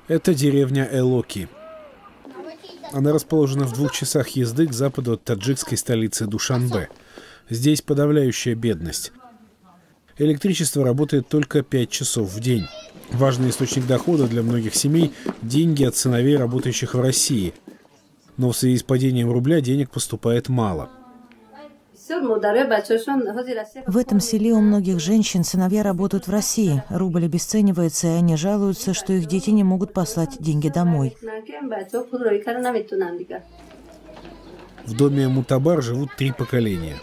Это деревня Элоки. Она расположена в 2 часах езды к западу от таджикской столицы Душанбе. Здесь подавляющая бедность. Электричество работает только 5 часов в день. Важный источник дохода для многих семей – деньги от сыновей, работающих в России. Но в связи с падением рубля денег поступает мало. В этом селе у многих женщин сыновья работают в России. Рубль обесценивается, и они жалуются, что их дети не могут послать деньги домой. В доме Мутабар живут 3 поколения.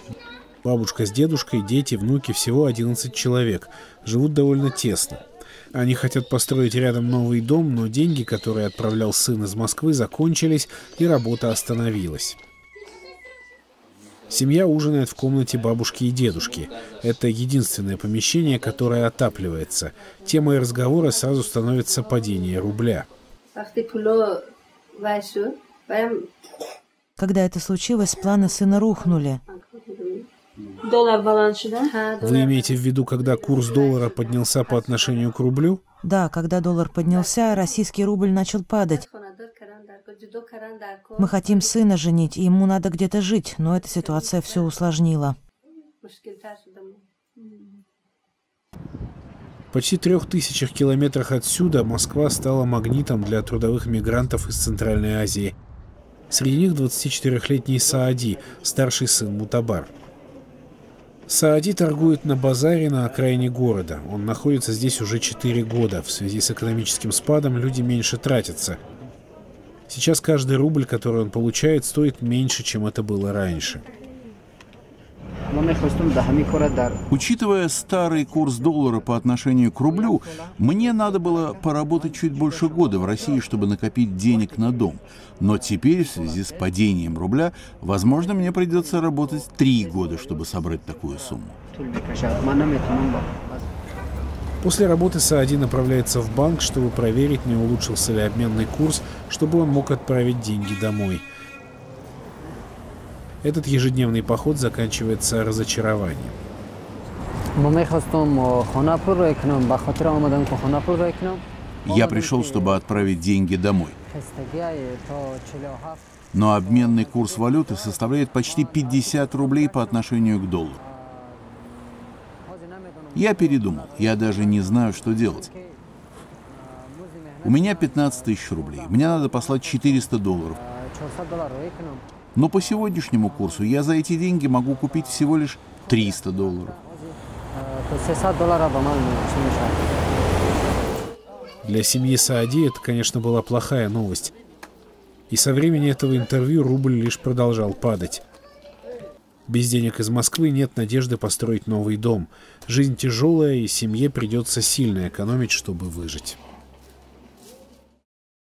Бабушка с дедушкой, дети, внуки, всего 11 человек. Живут довольно тесно. Они хотят построить рядом новый дом, но деньги, которые отправлял сын из Москвы, закончились, и работа остановилась. Семья ужинает в комнате бабушки и дедушки. Это единственное помещение, которое отапливается. Темой разговора сразу становится падение рубля. Когда это случилось, планы сына рухнули. Вы имеете в виду, когда курс доллара поднялся по отношению к рублю? Да, когда доллар поднялся, российский рубль начал падать. Мы хотим сына женить, и ему надо где-то жить, но эта ситуация все усложнила. Почти 3000 километрах отсюда Москва стала магнитом для трудовых мигрантов из Центральной Азии. Среди них 24-летний Саади, старший сын Мутабар. Саади торгует на базаре на окраине города. Он находится здесь уже 4 года. В связи с экономическим спадом люди меньше тратятся. Сейчас каждый рубль, который он получает, стоит меньше, чем это было раньше. Учитывая старый курс доллара по отношению к рублю, мне надо было поработать чуть больше года в России, чтобы накопить денег на дом. Но теперь, в связи с падением рубля, возможно, мне придется работать 3 года, чтобы собрать такую сумму. После работы Саади направляется в банк, чтобы проверить, не улучшился ли обменный курс, чтобы он мог отправить деньги домой. Этот ежедневный поход заканчивается разочарованием. Я пришел, чтобы отправить деньги домой. Но обменный курс валюты составляет почти 50 рублей по отношению к доллару. Я передумал. Я даже не знаю, что делать. У меня 15 тысяч рублей. Мне надо послать 400 долларов. Но по сегодняшнему курсу я за эти деньги могу купить всего лишь 300 долларов. Для семьи Саади это, конечно, была плохая новость. И со времени этого интервью рубль лишь продолжал падать. Без денег из Москвы нет надежды построить новый дом. Жизнь тяжелая, и семье придется сильно экономить, чтобы выжить.